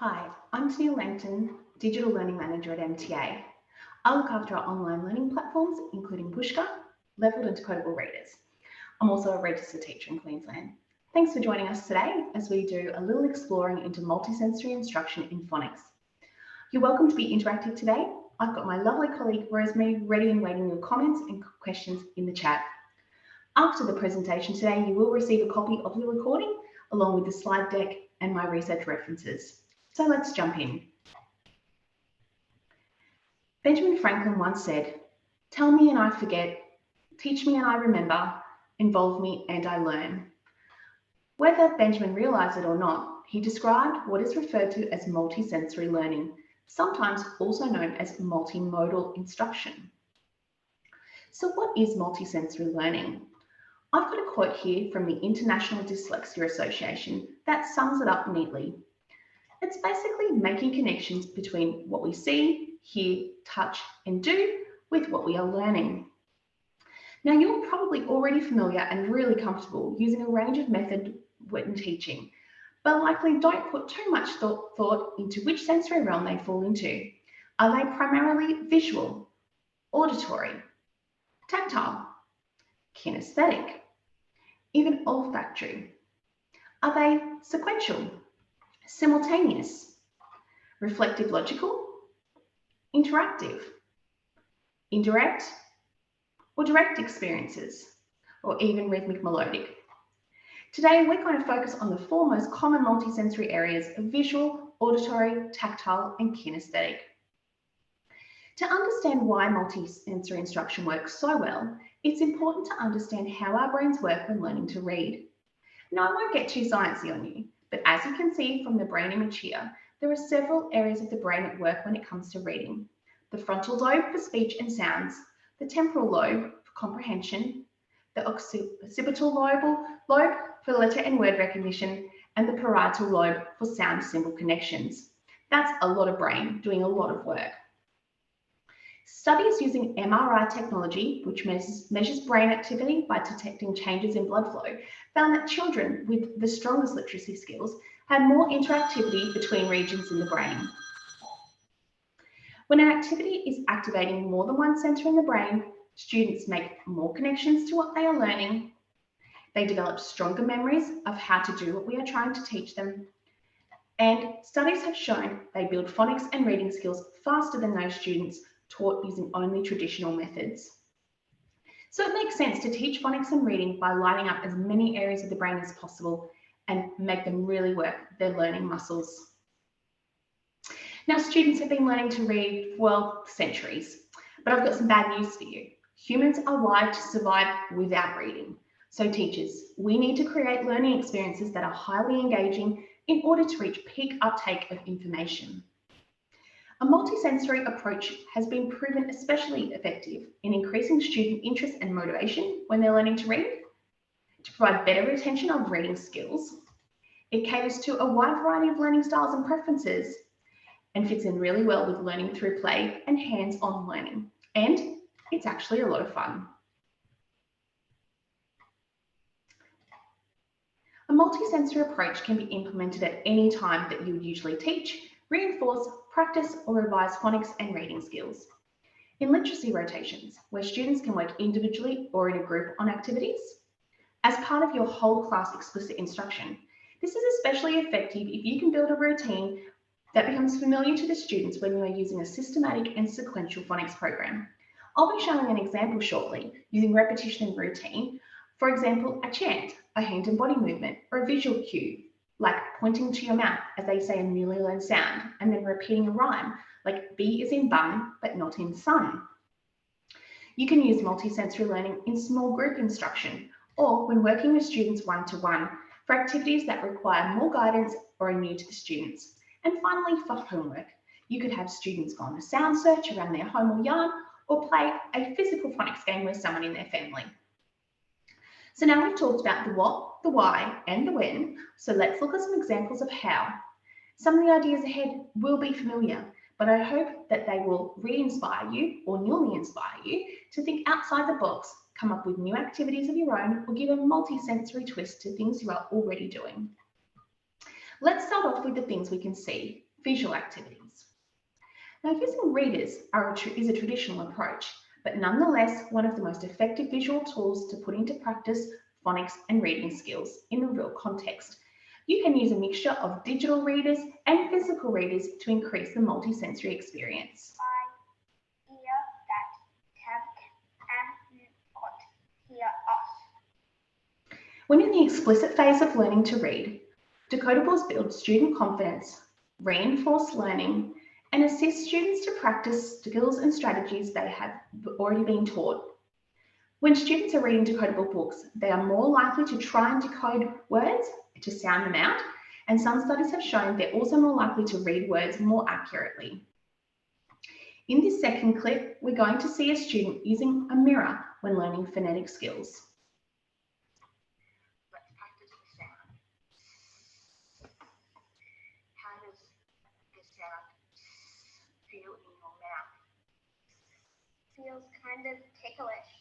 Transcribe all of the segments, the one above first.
Hi, I'm Tania Langton, Digital Learning Manager at MTA. I look after our online learning platforms, including Pushka, Levelled and Decodable Readers. I'm also a registered teacher in Queensland. Thanks for joining us today as we do a little exploring into multisensory instruction in phonics. You're welcome to be interactive today. I've got my lovely colleague Rosemary ready and waiting your comments and questions in the chat. After the presentation today, you will receive a copy of the recording along with the slide deck and my research references. So let's jump in. Benjamin Franklin once said, "Tell me and I forget, teach me and I remember, involve me and I learn." Whether Benjamin realized it or not, he described what is referred to as multisensory learning, sometimes also known as multimodal instruction. So what is multisensory learning? I've got a quote here from the International Dyslexia Association that sums it up neatly. It's basically making connections between what we see, hear, touch, and do with what we are learning. Now, you're probably already familiar and really comfortable using a range of methods when teaching, but likely don't put too much thought into which sensory realm they fall into. Are they primarily visual, auditory, tactile, kinesthetic, even olfactory? Are they sequential, simultaneous, reflective logical, interactive, indirect, or direct experiences, or even rhythmic melodic? Today, we're going to focus on the four most common multisensory areas of visual, auditory, tactile, and kinesthetic. To understand why multisensory instruction works so well, it's important to understand how our brains work when learning to read. Now, I won't get too sciencey on you, but as you can see from the brain image here, there are several areas of the brain at work when it comes to reading. The frontal lobe for speech and sounds, the temporal lobe for comprehension, the occipital lobe for letter and word recognition, and the parietal lobe for sound symbol connections. That's a lot of brain doing a lot of work. Studies using MRI technology, which measures brain activity by detecting changes in blood flow, found that children with the strongest literacy skills had more interactivity between regions in the brain. When an activity is activating more than one center in the brain, students make more connections to what they are learning. They develop stronger memories of how to do what we are trying to teach them. And studies have shown they build phonics and reading skills faster than those students taught using only traditional methods. So it makes sense to teach phonics and reading by lighting up as many areas of the brain as possible and make them really work their learning muscles. Now, students have been learning to read for, well, centuries, but I've got some bad news for you. Humans are wired to survive without reading. So teachers, we need to create learning experiences that are highly engaging in order to reach peak uptake of information. A multisensory approach has been proven especially effective in increasing student interest and motivation when they're learning to read, to provide better retention of reading skills. It caters to a wide variety of learning styles and preferences and fits in really well with learning through play and hands-on learning. And it's actually a lot of fun. A multisensory approach can be implemented at any time that you would usually teach, reinforce, practice, or revise phonics and reading skills. In literacy rotations, where students can work individually or in a group on activities, as part of your whole class explicit instruction, this is especially effective if you can build a routine that becomes familiar to the students when you are using a systematic and sequential phonics program. I'll be showing an example shortly using repetition and routine. For example, a chant, a hand and body movement, or a visual cue, like pointing to your mouth as they say a newly learned sound, and then repeating a rhyme, like bee is in bun, but not in sun. You can use multisensory learning in small group instruction, or when working with students one-to-one for activities that require more guidance or are new to the students. And finally, for homework, you could have students go on a sound search around their home or yard, or play a physical phonics game with someone in their family. So now we've talked about the what, the why, and the when, so let's look at some examples of how. Some of the ideas ahead will be familiar, but I hope that they will re-inspire you or newly inspire you to think outside the box, come up with new activities of your own, or give a multi-sensory twist to things you are already doing. Let's start off with the things we can see. visual activities. Now, using readers is a traditional approach, but nonetheless one of the most effective visual tools to put into practice phonics and reading skills in a real context. You can use a mixture of digital readers and physical readers to increase the multisensory experience. I hear that tab and not hear us. When in the explicit phase of learning to read, decodables build student confidence, reinforce learning, and assist students to practice skills and strategies they have already been taught. When students are reading decodable books, they are more likely to try and decode words, to sound them out, and some studies have shown they're also more likely to read words more accurately. In this second clip, we're going to see a student using a mirror when learning phonetic skills. Let's practice the sound. How does the sound feel in your mouth? Feels kind of ticklish.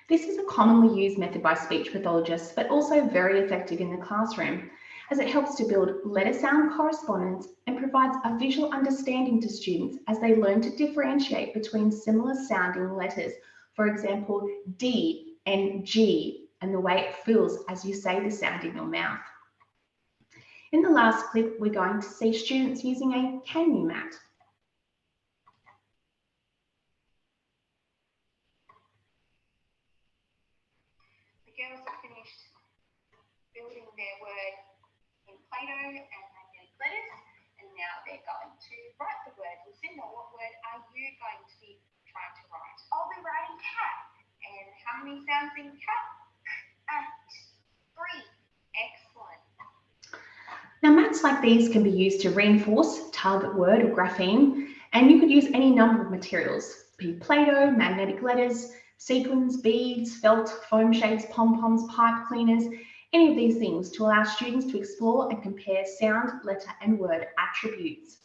This is a commonly used method by speech pathologists, but also very effective in the classroom, as it helps to build letter sound correspondence and provides a visual understanding to students as they learn to differentiate between similar sounding letters, for example, D and G, and the way it feels as you say the sound in your mouth. In the last clip, we're going to see students using a Can You mat. The girls have finished building their word in Play-Doh and magnetic letters, and now they're going to write the word. Lucinda, what word are you going to be trying to write? I'll be writing cat. And how many sounds in cat? 3. Excellent. Now, mats like these can be used to reinforce target word or grapheme, and you could use any number of materials, be Play-Doh, magnetic letters, sequins, beads, felt, foam shapes, pom-poms, pipe cleaners, any of these things to allow students to explore and compare sound, letter, and word attributes.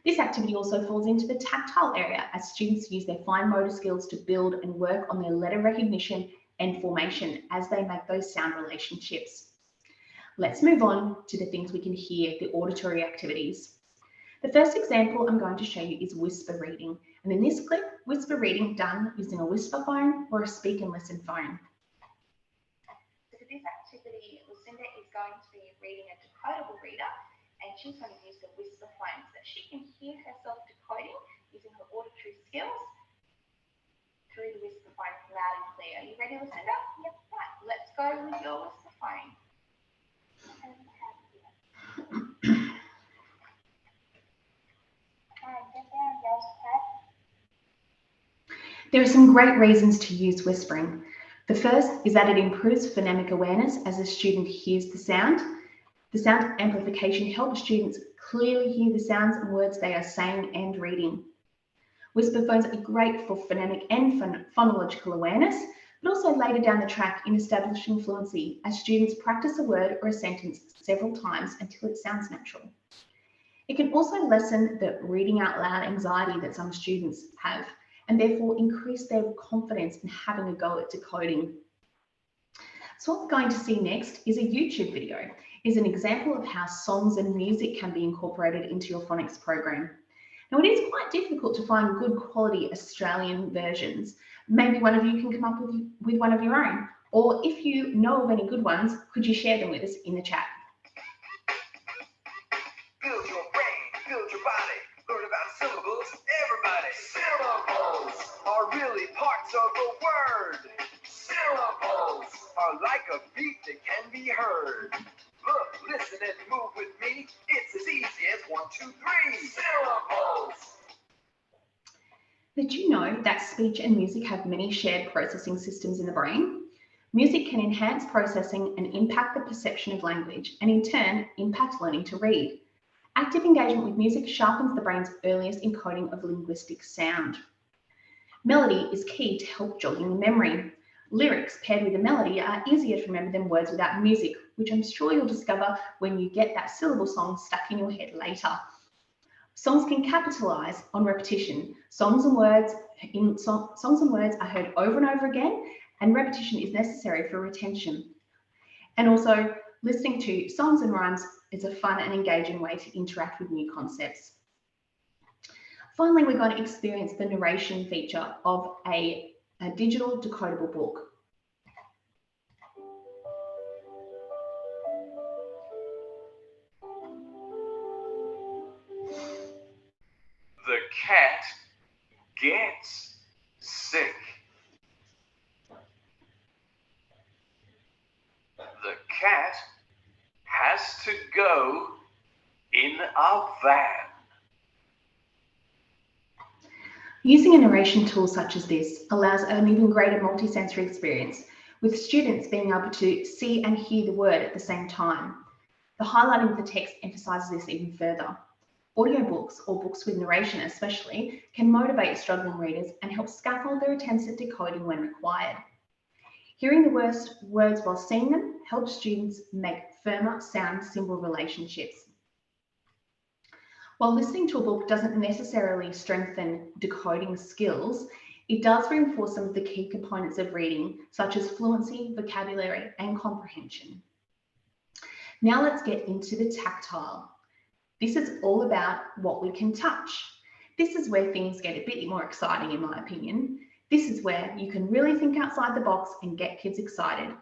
This activity also falls into the tactile area as students use their fine motor skills to build and work on their letter recognition and formation as they make those sound relationships. Let's move on to the things we can hear, the auditory activities. The first example I'm going to show you is whisper reading. And in this clip, whisper reading done using a whisper phone or a speak and listen phone. So for this activity, Lucinda is going to be reading a decodable reader, and she's going to use the whisper phone so that she can hear herself decoding using her auditory skills through the whisper phone loud and clear. Are you ready, Lucinda? Yep. Right, let's go with your whisper phone. There are some great reasons to use whispering. The first is that it improves phonemic awareness as a student hears the sound. The sound amplification helps students clearly hear the sounds and words they are saying and reading. Whisper phones are great for phonemic and phonological awareness, but also later down the track in establishing fluency as students practice a word or a sentence several times until it sounds natural. It can also lessen the reading out loud anxiety that some students have, and therefore increase their confidence in having a go at decoding. So what we're going to see next is a YouTube video. It's an example of how songs and music can be incorporated into your phonics program. Now, it is quite difficult to find good quality Australian versions. Maybe one of you can come up with one of your own, or if you know of any good ones, could you share them with us in the chat? Build your brain, build your body, learn about syllables, everybody. Syllables are really parts of a word. Syllables are like a beat that can be heard. Look, listen, and move with me. It's as easy as 1, 2, 3. Syllables. Did you know that speech and music have many shared processing systems in the brain? Music can enhance processing and impact the perception of language, and in turn, impact learning to read. Active engagement with music sharpens the brain's earliest encoding of linguistic sound. Melody is key to help jogging the memory. Lyrics paired with a melody are easier to remember than words without music, which I'm sure you'll discover when you get that syllable song stuck in your head later. Songs can capitalize on repetition. Songs and words are heard over and over again, and repetition is necessary for retention. And also, listening to songs and rhymes it's a fun and engaging way to interact with new concepts. Finally, we're going to experience the narration feature of a digital decodable book. The cat gets sick. The cat has to go in a van. Using a narration tool such as this allows an even greater multisensory experience, with students being able to see and hear the word at the same time. The highlighting of the text emphasises this even further. Audiobooks, or books with narration especially, can motivate struggling readers and help scaffold their attempts at decoding when required. Hearing the words while seeing them helps students make firmer sound-symbol relationships. While listening to a book doesn't necessarily strengthen decoding skills, it does reinforce some of the key components of reading, such as fluency, vocabulary, and comprehension. Now let's get into the tactile. This is all about what we can touch. This is where things get a bit more exciting, in my opinion. This is where you can really think outside the box and get kids excited.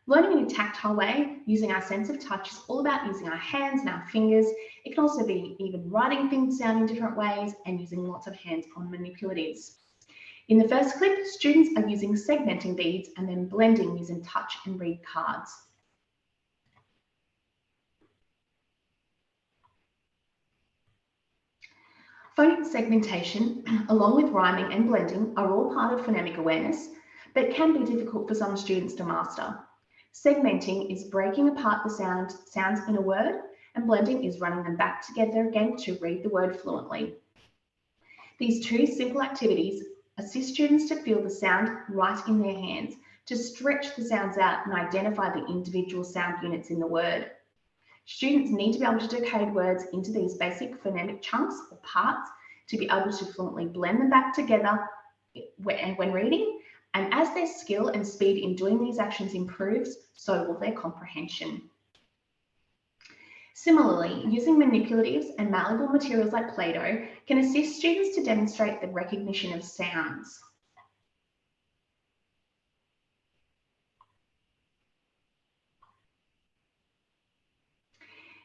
Learning in a tactile way, using our sense of touch, is all about using our hands and our fingers. It can also be even writing things down in different ways and using lots of hands-on manipulatives. In the first clip, students are using segmenting beads and then blending using touch and read cards. Phonics segmentation, along with rhyming and blending, are all part of phonemic awareness, but can be difficult for some students to master. Segmenting is breaking apart the sounds in a word, and blending is running them back together again to read the word fluently. These two simple activities assist students to feel the sound right in their hands, to stretch the sounds out and identify the individual sound units in the word. Students need to be able to decode words into these basic phonemic chunks or parts to be able to fluently blend them back together when reading. And as their skill and speed in doing these actions improves, so will their comprehension. Similarly, using manipulatives and malleable materials like Play-Doh can assist students to demonstrate the recognition of sounds.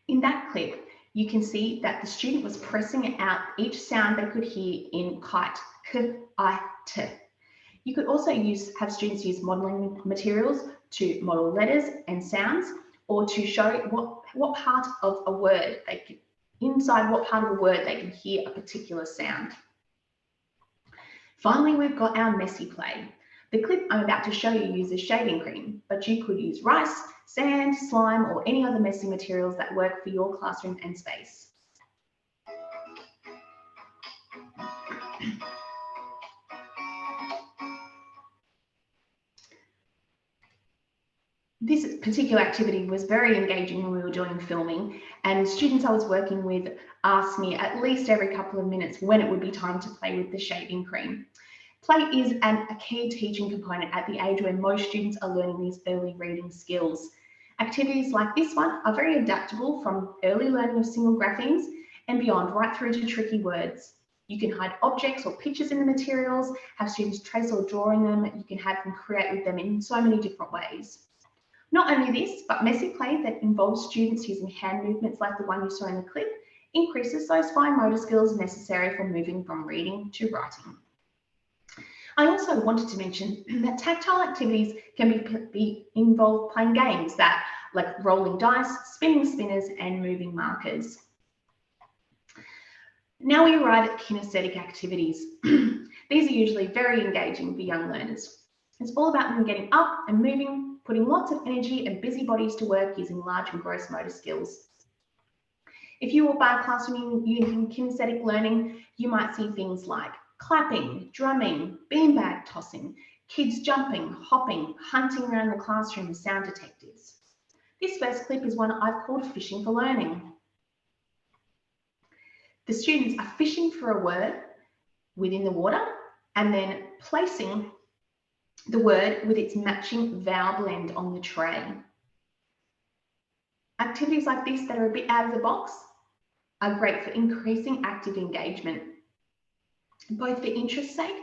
In that clip, you can see that the student was pressing out each sound they could hear in kite, k, I, t. You could also have students use modelling materials to model letters and sounds, or to show what part of a word inside what part of a word they can hear a particular sound. Finally, we've got our messy play. The clip I'm about to show you uses shaving cream, but you could use rice, sand, slime, or any other messy materials that work for your classroom and space. This particular activity was very engaging when we were doing filming, and students I was working with asked me at least every couple of minutes when it would be time to play with the shaving cream. Play is a key teaching component at the age when most students are learning these early reading skills. Activities like this one are very adaptable, from early learning of single graphemes and beyond, right through to tricky words. You can hide objects or pictures in the materials, have students trace or drawing them. You can have them create with them in so many different ways. Not only this, but messy play that involves students using hand movements like the one you saw in the clip increases those fine motor skills necessary for moving from reading to writing. I also wanted to mention that tactile activities can involve playing games like rolling dice, spinning spinners, and moving markers. Now we arrive at kinesthetic activities. These are usually very engaging for young learners. It's all about them getting up and moving, putting lots of energy and busy bodies to work using large and gross motor skills. If you walk by a classroom using kinesthetic learning, you might see things like clapping, drumming, beanbag tossing, kids jumping, hopping, hunting around the classroom as sound detectives. This first clip is one I've called Fishing for Learning. The students are fishing for a word within the water and then placing the word with its matching vowel blend on the tray. Activities like this that are a bit out of the box are great for increasing active engagement, both for interest's sake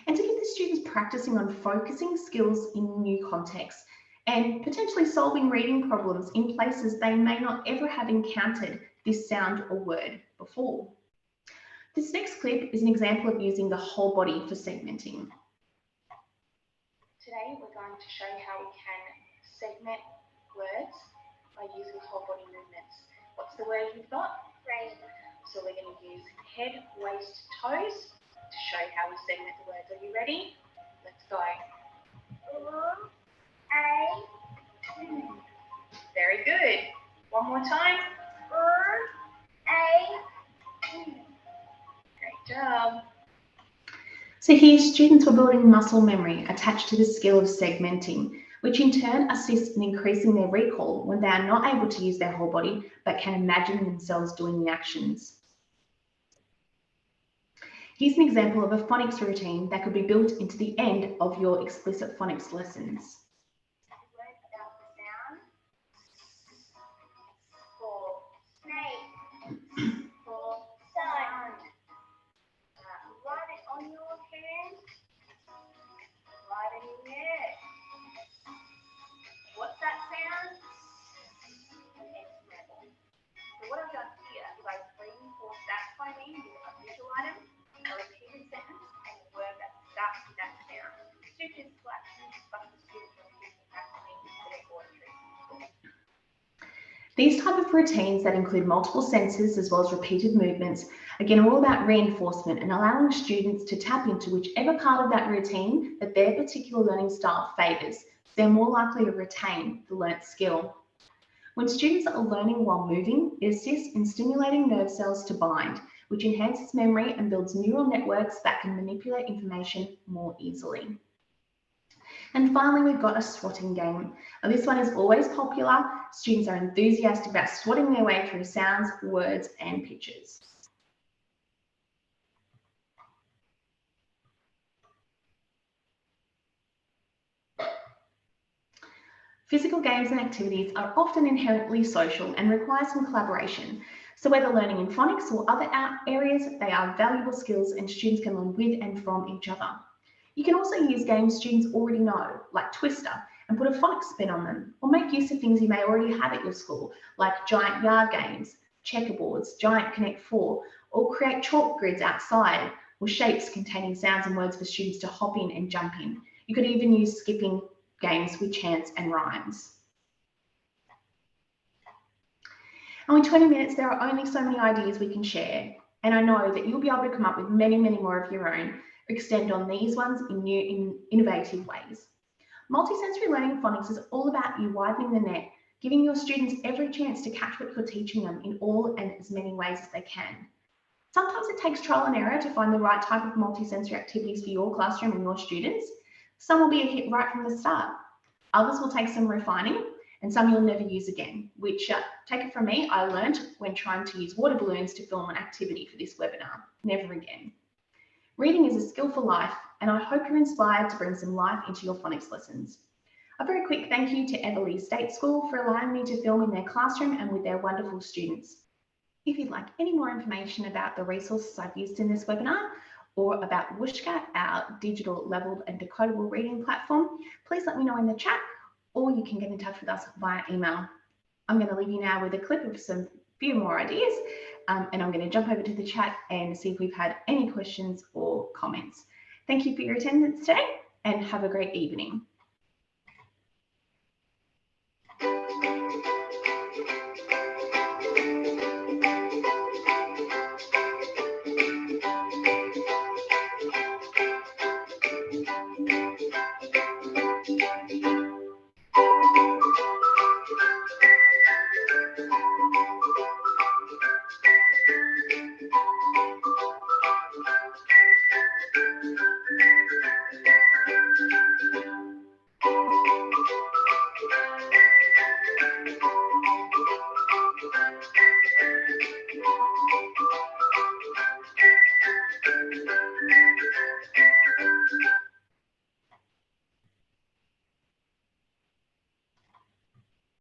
and to get the students practicing on focusing skills in new contexts and potentially solving reading problems in places they may not ever have encountered this sound or word before. This next clip is an example of using the whole body for segmenting. Today we're going to show you how we can segment words by using whole body movements. What's the word you've got? Rain. So we're going to use head, waist, toes to show you how we segment the words. Are you ready? Let's go. Very good. One more time. Great job. So here, students were building muscle memory attached to the skill of segmenting, which in turn assists in increasing their recall when they are not able to use their whole body, but can imagine themselves doing the actions. Here's an example of a phonics routine that could be built into the end of your explicit phonics lessons. What's that sound? It's rebel. So what I've done here is I've reinforced that phoneme with a visual item, a repeated sentence, and a word that starts with that sound. Students will actually instruct the students on using that phoneme for their auditory. These type of routines that include multiple senses as well as repeated movements, again, are all about reinforcement and allowing students to tap into whichever part of that routine that their particular learning style favours. They're more likely to retain the learnt skill. When students are learning while moving, it assists in stimulating nerve cells to bind, which enhances memory and builds neural networks that can manipulate information more easily. And finally, we've got a swatting game. Now, this one is always popular. Students are enthusiastic about swatting their way through sounds, words, and pictures. Physical games and activities are often inherently social and require some collaboration. So whether learning in phonics or other areas, they are valuable skills and students can learn with and from each other. You can also use games students already know, like Twister, and put a phonics spin on them, or make use of things you may already have at your school, like giant yard games, checkerboards, giant Connect 4, or create chalk grids outside, or shapes containing sounds and words for students to hop in and jump in. You could even use skipping games with chants and rhymes. Only 20 minutes, there are only so many ideas we can share, and I know that you'll be able to come up with many, many more of your own, extend on these ones in new, innovative ways. Multisensory learning phonics is all about you widening the net, giving your students every chance to catch what you're teaching them in all and as many ways as they can. Sometimes it takes trial and error to find the right type of multisensory activities for your classroom and your students. Some will be a hit right from the start. Others will take some refining, and some you'll never use again, which, take it from me, I learned when trying to use water balloons to film an activity for this webinar. Never again. Reading is a skill for life, and I hope you're inspired to bring some life into your phonics lessons. A very quick thank you to Everleigh State School for allowing me to film in their classroom and with their wonderful students. If you'd like any more information about the resources I've used in this webinar, or about Whooshkaa, our digital leveled and decodable reading platform, please let me know in the chat, or you can get in touch with us via email. I'm going to leave you now with a clip of some few more ideas, and I'm going to jump over to the chat and see if we've had any questions or comments. Thank you for your attendance today, and have a great evening.